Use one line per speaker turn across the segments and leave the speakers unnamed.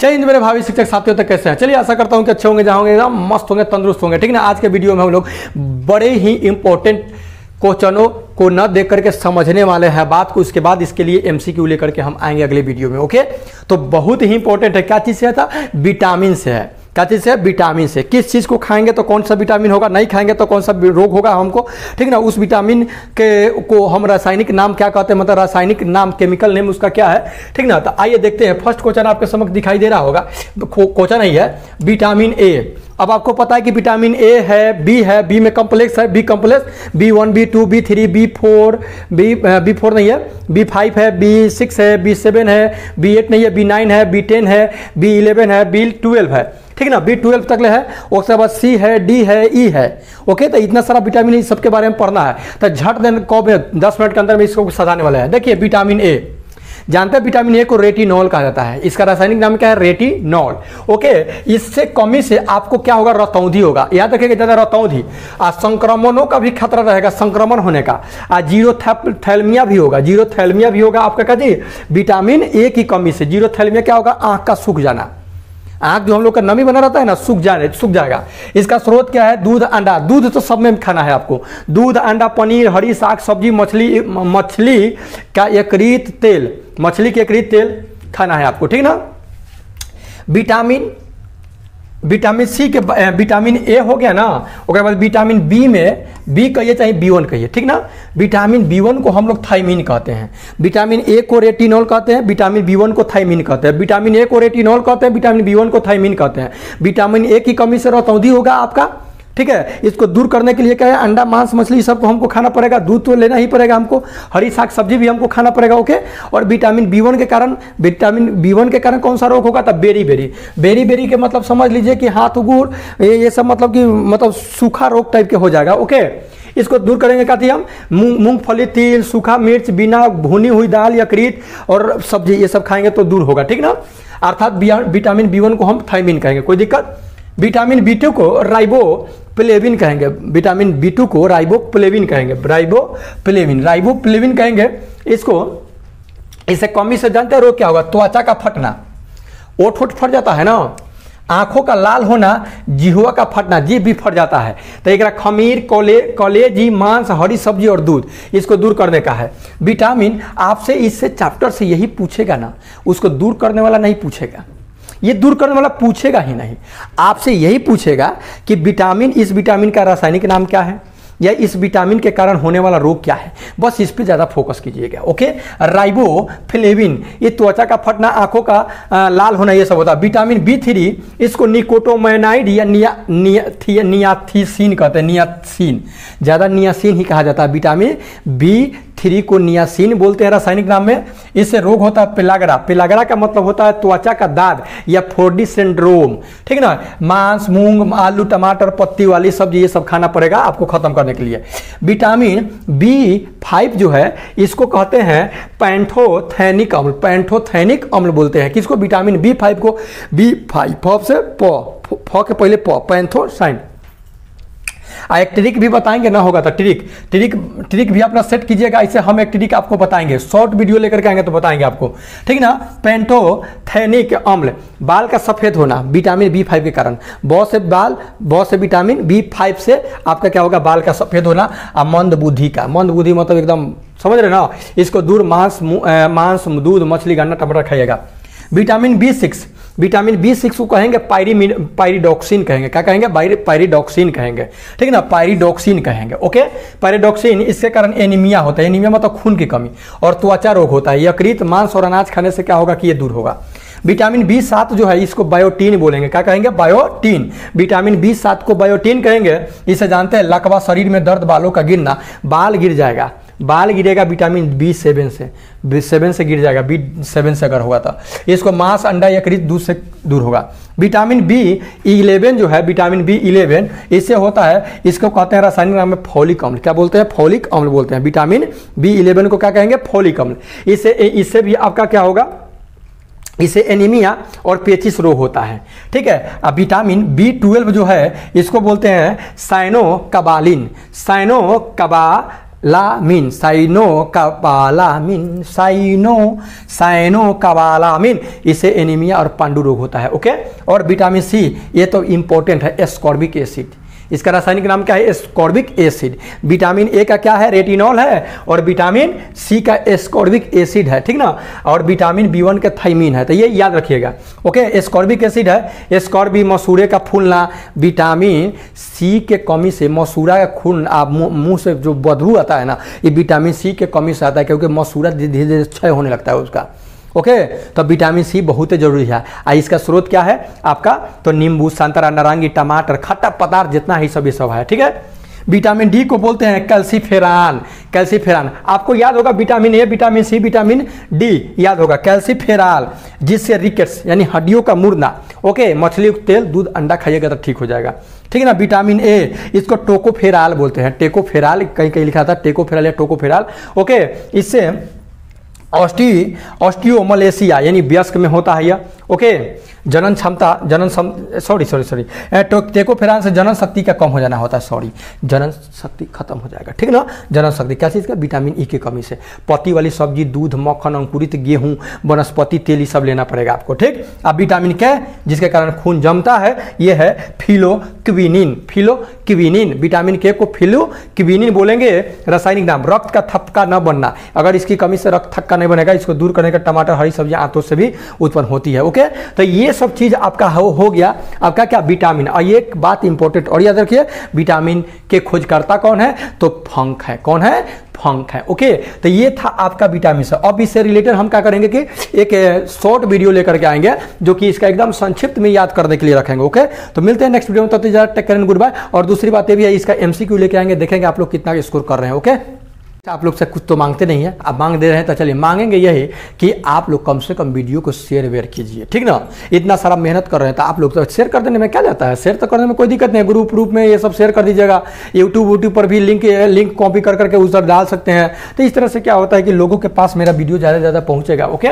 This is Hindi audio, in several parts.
चलिए मेरे भावी शिक्षक साथियों तक कैसे हैं, चलिए आशा करता हूं कि अच्छे होंगे, जाओगे एकदम मस्त होंगे, तंदुरुस्त होंगे। ठीक है ना। आज के वीडियो में हम लोग बड़े ही इंपॉर्टेंट क्वेश्चनों को न देख करके समझने वाले हैं बात को, उसके बाद इसके लिए एमसीक्यू लेकर के हम आएंगे अगले वीडियो में। ओके, तो बहुत ही इंपॉर्टेंट है। क्या चीज़ से था? विटामिन से है। क्या चीज़ से? विटामिन से। किस चीज़ को खाएंगे तो कौन सा विटामिन होगा, नहीं खाएंगे तो कौन सा रोग होगा हमको। ठीक ना। उस विटामिन के को हम रासायनिक नाम क्या कहते हैं, मतलब रासायनिक नाम, केमिकल नेम उसका क्या है। ठीक ना। तो आइए देखते हैं। फर्स्ट क्वेश्चन आपके समक्ष दिखाई दे रहा होगा, क्वेश्चन ही है विटामिन ए। अब आपको पता है कि विटामिन ए है, बी है, बी में कॉम्प्लेक्स है, B complex B1 B2 B3 B4 B4 नहीं है, B5 है, B6 है, B7 है, B8 नहीं है, B9 है, B10 है, B11 है, B12 है। ठीक है ना। B12 तक ले है। उसके बाद C है, D है, E है। ओके, तो इतना सारा विटामिन सबके बारे में पढ़ना है। तो झट देन कब 10 मिनट के अंदर में इसको सजाने वाला है। देखिए विटामिन ए, जानते हैं विटामिन ए को रेटिनॉल कहा जाता है। इसका रासायनिक नाम क्या है? रेटिनॉल। ओके, इससे कमी से आपको क्या होगा? रतौंधी होगा। याद रखिएगा, ज्यादा रतौंधी, संक्रमणों का भी खतरा रहेगा, संक्रमण होने का। जीरोथैल्मिया भी होगा, जीरोथैल्मिया भी होगा आपका। क्या जी? विटामिन ए की कमी से जीरोथैल्मिया क्या होगा? आंख का सूख जाना। आंख जो हम लोग का नमी बना रहता है ना, सूख जाएगा। इसका स्रोत क्या है? दूध, अंडा। दूध तो सब में खाना है आपको। दूध, अंडा, पनीर, हरी साग सब्जी, मछली का यकृत तेल, मछली के यकृत तेल खाना है आपको। ठीक ना। विटामिन सी के विटामिन ए हो गया ना। उसके बाद विटामिन बी में, बी कहिए चाहे B1 कहिए। ठीक ना। विटामिन B1 को हम लोग थायमीन कहते हैं, विटामिन ए को रेटिनॉल कहते हैं, विटामिन B1 को थायमीन कहते हैं। विटामिन ए को रेटिनॉल कहते हैं, विटामिन B1 को थायमीन कहते हैं। विटामिन ए की कमी से रतौंधी होगा आपका। ठीक है। इसको दूर करने के लिए क्या है? अंडा, मांस, मछली सबको हमको खाना पड़ेगा। दूध तो लेना ही पड़ेगा हमको, हरी साग सब्जी भी हमको खाना पड़ेगा। ओके। और विटामिन B1 के कारण कौन सा रोग होगा? तब बेरी के मतलब समझ लीजिए कि हाथ गुड़, ये सब मतलब सूखा रोग टाइप के हो जाएगा। ओके, इसको दूर करेंगे कहते हैं हम मूंगफली, तिल, सूखा मिर्च, बिना भुनी हुई दाल, यकृत और सब्जी, ये सब खाएंगे तो दूर होगा। ठीक ना। अर्थात विटामिन B1 को हम थायमीन कहेंगे, कोई दिक्कत। विटामिन B2 को राइबोप्लेविन कहेंगे, विटामिन B2 को राइबोप्लेविन कहेंगे, राइबोप्लेविन कहेंगे इसको। इसे कमी से जानते हैं रोग क्या होगा? त्वचा का फटना, ओठ फट जाता है ना, आंखों का लाल होना, जिह्वा का फटना, जीभ भी फट जाता है। तो एक खमीर, कॉलेजी, मांस, हरी सब्जी और दूध, इसको दूर करने का है। विटामिन आपसे इससे चैप्टर से यही पूछेगा ना, उसको दूर करने वाला नहीं पूछेगा, ये दूर करने वाला पूछेगा ही नहीं। आपसे यही पूछेगा कि विटामिन, इस विटामिन का रासायनिक नाम क्या है, या इस विटामिन के कारण होने वाला रोग क्या है। बस इस पे ज्यादा फोकस कीजिएगा। ओके। राइबोफ्लेविन, ये त्वचा का फटना, आंखों का लाल होना, ये सब होता है। विटामिन B3, इसको निकोटोमाइनाइड या नियाथिसिन कहते हैं, नियासिन, ज्यादा नियासिन ही कहा जाता है। विटामिन B3 को नियासिन बोलते हैं रासायनिक नाम में। इससे रोग होता है पेलागरा का मतलब होता है त्वचा का दाग या 4D सिंड्रोम। ठीक ना। मांस, मूंग, आलू, टमाटर, पत्ती वाली सब्जी, ये सब खाना पड़ेगा आपको खत्म करने के लिए। विटामिन B5 जो है, इसको कहते हैं पैंथोथेनिक अम्ल, पैंथोथेनिक अम्ल बोलते हैं। किसको? विटामिन B5 को। B5 से फ के पहले पैंथोसाइन। एक ट्रिक भी बताएंगे ना, होगा तो ट्रिक भी अपना सेट कीजिएगा। इसे हम एक ट्रिक आपको बताएंगे, शॉर्ट वीडियो लेकर के आएंगे तो बताएंगे आपको। ठीक ना। पैंथोथेनिक अम्ल, बाल का सफेद होना विटामिन B5 के कारण। बहुत से विटामिन B5 से आपका क्या होगा? बाल का सफेद होना। और मंद बुद्धि मतलब एकदम समझ रहे ना, इसको दूर। मांस, दूध, मछली, गन्ना, टमाटर खाइएगा। विटामिन B6 को कहेंगे पायरिडॉक्सिन कहेंगे। क्या कहेंगे? पायरिडॉक्सिन कहेंगे। ठीक है ना। पायरिडॉक्सिन कहेंगे। ओके। पायरिडॉक्सिन, इसके कारण एनीमिया होता है, एनीमिया मतलब खून की कमी, और त्वचा रोग होता है। यकृत, मांस और अनाज खाने से क्या होगा कि ये दूर होगा। विटामिन B7 जो है, इसको बायोटीन बोलेंगे। क्या कहेंगे? बायोटीन। विटामिन B7 को बायोटीन कहेंगे। इसे जानते हैं लकवा, शरीर में दर्द, बालों का गिरना, बाल गिर जाएगा, बाल गिरेगा विटामिन B7 से गिर जाएगा। B7 से अगर होगा तो इसको मांस, अंडा, यकृत, दूध से दूर होगा। विटामिन B11 जो है, विटामिन B11, इससे होता है, इसको कहते हैं रासायनिक नाम में फॉलिक अम्ल। क्या बोलते हैं? फॉलिक अम्ल बोलते हैं। विटामिन B11 को क्या कहेंगे? फॉलिक अम्ल। इससे भी आपका क्या होगा? इससे एनीमिया और पेचिस रोग होता है। ठीक है। अब विटामिन B12 जो है, इसको बोलते हैं साइनोकबालिन, साइनोकाबालामिन, साइनोकाबालामिन, इससे एनीमिया और पांडु रोग होता है। ओके। और विटामिन सी, ये तो इंपॉर्टेंट है, एस्कॉर्बिक एसिड, इसका रासायनिक नाम क्या है? Ascorbic acid. विटामिन ए का क्या है? रेटिनॉल है, और विटामिन सी का एस्कॉर्बिक एसिड है, ठीक ना। और विटामिन बी1 का थाइमिन है, तो ये याद रखिएगा। ओके। एस्कॉर्बिक एसिड है, एस्कॉर्बी मसूरे का फूलना, विटामिन सी के कमी से मसूरा का खून मुंह से जो बदबू आता है ना, ये विटामिन सी के कमी से आता है, क्योंकि मसूरा धीरे धीरे क्षय होने लगता है उसका। ओके। तो विटामिन सी बहुत जरूरी है। इसका स्रोत क्या है आपका? तो नींबू, संतरा, नारंगी, टमाटर, खट्टा पदार्थ जितना ही सब ये सब है, ठीक है। विटामिन डी को बोलते हैं कैल्सीफेरान, कैल्सीफेरान आपको याद होगा, vitamin A, vitamin C, vitamin D याद होगा। कैल्सीफेराल, जिससे रिकेट्स यानी हड्डियों का मुड़ना। ओके। मछली, तेल, दूध, अंडा खाइएगा तो ठीक हो जाएगा, ठीक है ना। विटामिन ए, इसको टोकोफेराल बोलते हैं, टेकोफेराल, कहीं कहीं लिखा था टेकोफेराल या टोकोफेराल। ओके। इससे ऑस्टियोमलेशिया यानी वयस्क में होता है यह। ओके। जनन क्षमता, टेकोफेरान से जनन शक्ति का कम हो जाना होता है, जनन शक्ति खत्म हो जाएगा, ठीक ना। जनन शक्ति क्या चीज़ का? विटामिन ई की कमी से। पत्ती वाली सब्जी, दूध, मक्खन, अंकुरित गेहूं, वनस्पति तेल, ये सब लेना पड़ेगा आपको, ठीक। अब विटामिन के जिसके कारण खून जमता है, ये है फिलोक्विनिन, फिलोक्विनिन। विटामिन के को फिलोक्विनिन बोलेंगे, रासायनिक नाम। रक्त का थक्का न बनना, अगर इसकी कमी से रक्त थक्का नहीं बनेगा, इसको दूर करने का टमाटर, हरी सब्जियां आंतों से भी उत्पन्न होती है। ओके। तो ये सब चीज आपका हो गया आपका क्या? विटामिन। और ये एक बात इंपॉर्टेंट और याद रखिए, विटामिन के खोजकर्ता कौन है? तो फंक है। कौन है? फंक है। ओके। तो ये था आपका विटामिन से। अब इससे रिलेटेड हम क्या करेंगे कि एक शॉर्ट वीडियो लेकर के आएंगे, जो कि इसका एकदम संक्षिप्त में याद करने के लिए रखेंगे। ओके। तो मिलते हैं नेक्स्ट वीडियो में, तब तक take care and goodbye. और दूसरी बात ये भी है, इसका एमसीक्यू लेके आएंगे, देखेंगे आप लोग कितना स्कोर कर रहे हैं। ओके। आप लोग से कुछ तो मांगते नहीं है, आप मांग दे रहे हैं, तो चलिए मांगेंगे यही कि आप लोग कम से कम वीडियो को शेयर वेयर कीजिए, ठीक ना। इतना सारा मेहनत कर रहे हैं तो आप लोग तो शेयर कर देने में क्या जाता है, शेयर तो करने में कोई दिक्कत नहीं है। ग्रुप में ये सब शेयर कर दीजिएगा। यूट्यूब पर भी लिंक कॉपी कर करके उस पर डाल सकते हैं। तो इस तरह से क्या होता है कि लोगों के पास मेरा वीडियो ज़्यादा से ज़्यादा पहुँचेगा। ओके।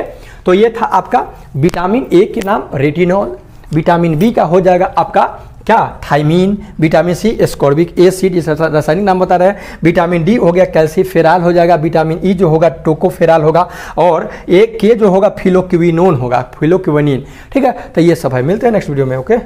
तो ये था आपका विटामिन ए के नाम रेटिनॉल, विटामिन बी का हो जाएगा आपका क्या? Thiamine, vitamin C ascorbic acid, इस रासायनिक नाम बता रहे हैं। विटामिन डी हो गया कैल्सीफेराल हो जाएगा, विटामिन ई जो होगा टोकोफेराल होगा, और एक के जो होगा फिलोक्विनोन होगा, फिलोक्विनिन, ठीक है। तो ये सब है, मिलते हैं नेक्स्ट वीडियो में। ओके।